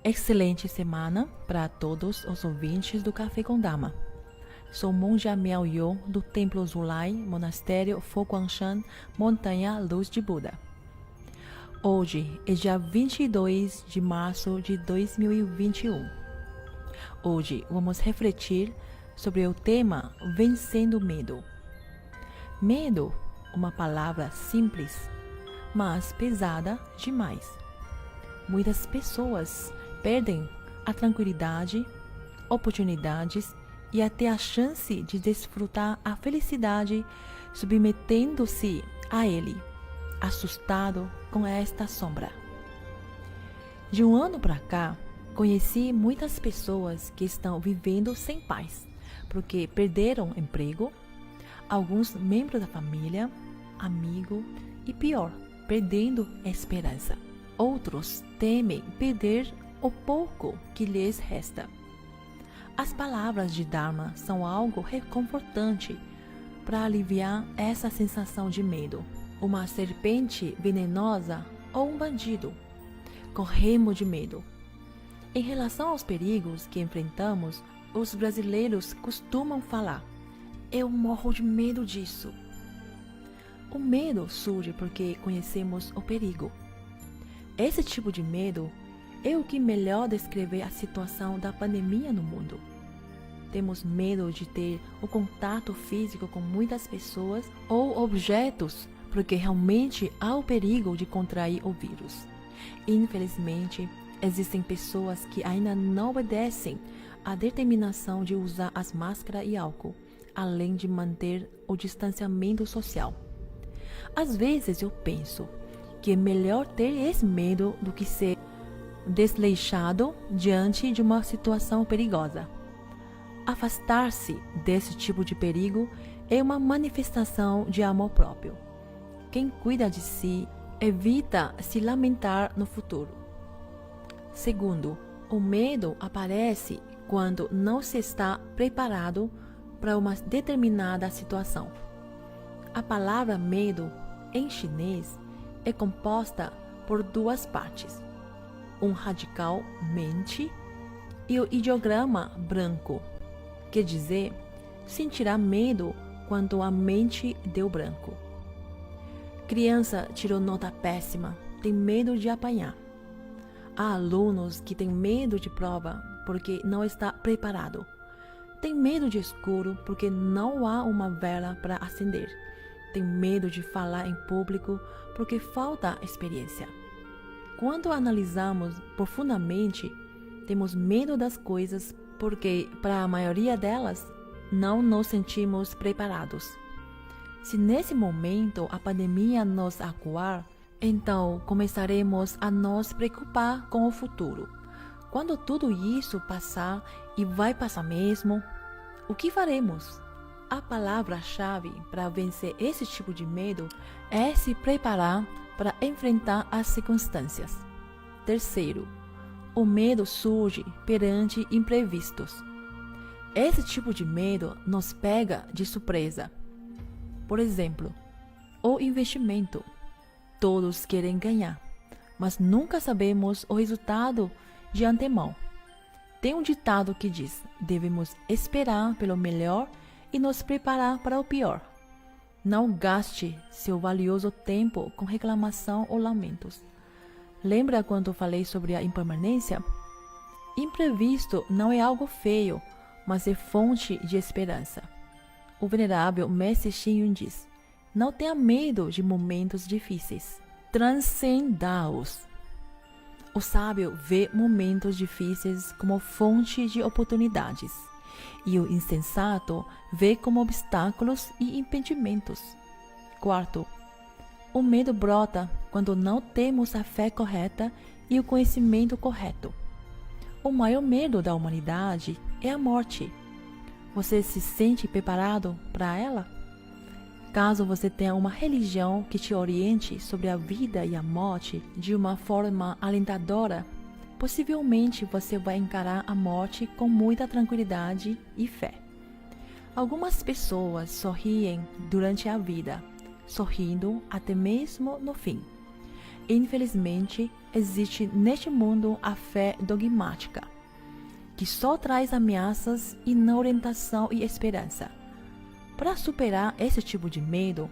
Excelente semana para todos os ouvintes do Café com Dama. Sou Monja Miao Yo, do Templo Zulai, Monastério Fo Guangshan, Montanha Luz de Buda. Hoje é dia 22 de março de 2021. Hoje vamos refletir sobre o tema Vencendo o Medo. Medo, uma palavra simples, mas pesada demais. Muitas pessoas perdem a tranquilidade, oportunidades e até a chance de desfrutar a felicidade submetendo-se a ele, assustado com esta sombra. De um ano para cá, conheci muitas pessoas que estão vivendo sem paz, porque perderam emprego, alguns membros da família, amigo e pior, perdendo a esperança. Outros temem perder o pouco que lhes resta. As palavras de Dharma são algo reconfortante para aliviar essa sensação de medo. Uma serpente venenosa ou um bandido. Corremos de medo. Em relação aos perigos que enfrentamos, os brasileiros costumam falar: "Eu morro de medo disso." O medo surge porque conhecemos o perigo. Esse tipo de medo é o que melhor descreve a situação da pandemia no mundo. Temos medo de ter o contato físico com muitas pessoas ou objetos, porque realmente há o perigo de contrair o vírus. Infelizmente, existem pessoas que ainda não obedecem à determinação de usar as máscaras e álcool, além de manter o distanciamento social. Às vezes eu penso que é melhor ter esse medo do que ser desleixado diante de uma situação perigosa. Afastar-se desse tipo de perigo é uma manifestação de amor próprio. Quem cuida de si evita se lamentar no futuro. Segundo, o medo aparece quando não se está preparado para uma determinada situação. A palavra medo, em chinês, é composta por duas partes. Um radical mente e o ideograma branco, quer dizer, sentirá medo quando a mente deu branco. Criança tirou nota péssima, tem medo de apanhar. Há alunos que têm medo de prova porque não está preparado. Tem medo de escuro porque não há uma vela para acender. Tem medo de falar em público porque falta experiência. Quando analisamos profundamente, temos medo das coisas porque, para a maioria delas, não nos sentimos preparados. Se nesse momento a pandemia nos acuar, então começaremos a nos preocupar com o futuro. Quando tudo isso passar, e vai passar mesmo, o que faremos? A palavra-chave para vencer esse tipo de medo é se preparar para enfrentar as circunstâncias. Terceiro, o medo surge perante imprevistos. Esse tipo de medo nos pega de surpresa. Por exemplo, o investimento. Todos querem ganhar, mas nunca sabemos o resultado de antemão. Tem um ditado que diz: devemos esperar pelo melhor e nos preparar para o pior. Não gaste seu valioso tempo com reclamação ou lamentos. Lembra quando falei sobre a impermanência? Imprevisto não é algo feio, mas é fonte de esperança. O venerável Mestre Xing Yun diz: não tenha medo de momentos difíceis, transcenda-os. O sábio vê momentos difíceis como fonte de oportunidades, e o insensato vê como obstáculos e impedimentos. Quarto, o medo brota quando não temos a fé correta e o conhecimento correto. O maior medo da humanidade é a morte. Você se sente preparado para ela? Caso você tenha uma religião que te oriente sobre a vida e a morte de uma forma alentadora, possivelmente você vai encarar a morte com muita tranquilidade e fé. Algumas pessoas sorriem durante a vida, sorrindo até mesmo no fim. Infelizmente, existe neste mundo a fé dogmática, que só traz ameaças e não orientação e esperança. Para superar esse tipo de medo,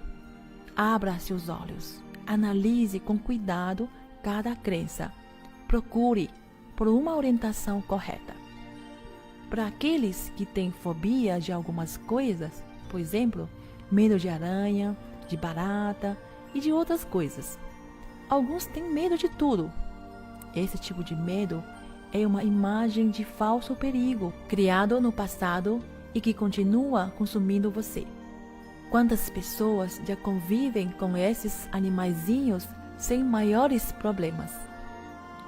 abra seus olhos, analise com cuidado cada crença, procure por uma orientação correta. Para aqueles que têm fobia de algumas coisas, por exemplo, medo de aranha, de barata e de outras coisas. Alguns têm medo de tudo. Esse tipo de medo é uma imagem de falso perigo criado no passado e que continua consumindo você. Quantas pessoas já convivem com esses animaizinhos sem maiores problemas?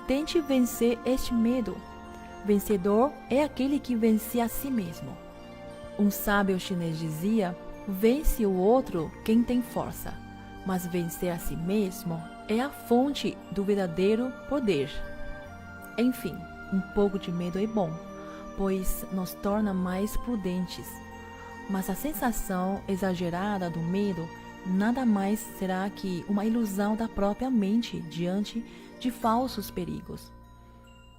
Tente vencer este medo. Vencedor é aquele que vence a si mesmo. Um sábio chinês dizia: vence o outro quem tem força, mas vencer a si mesmo é a fonte do verdadeiro poder. Enfim, um pouco de medo é bom, pois nos torna mais prudentes. Mas a sensação exagerada do medo nada mais será que uma ilusão da própria mente diante de falsos perigos.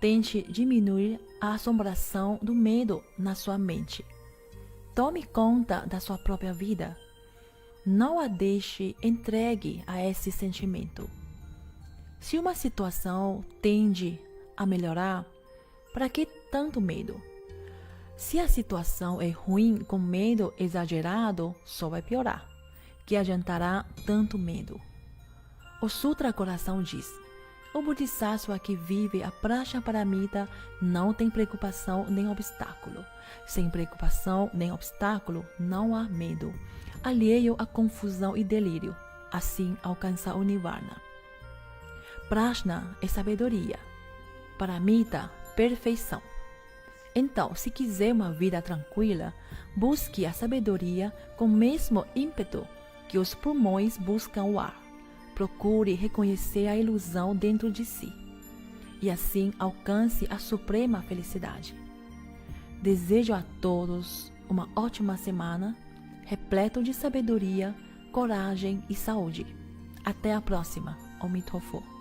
Tente diminuir a assombração do medo na sua mente. Tome conta da sua própria vida. Não a deixe entregue a esse sentimento. Se uma situação tende a melhorar, para que tanto medo? Se a situação é ruim com medo exagerado, só vai piorar. Que adiantará tanto medo? O Sutra Coração diz: o Bodhisattva que vive a Prajnaparamita não tem preocupação nem obstáculo. Sem preocupação nem obstáculo, não há medo. Alheio à confusão e delírio, assim alcança o Nirvana. Prajna é sabedoria. Paramita, perfeição. Então, se quiser uma vida tranquila, busque a sabedoria com o mesmo ímpeto que os pulmões buscam o ar. Procure reconhecer a ilusão dentro de si e assim alcance a suprema felicidade. Desejo a todos uma ótima semana, repleto de sabedoria, coragem e saúde. Até a próxima. Om Tofo.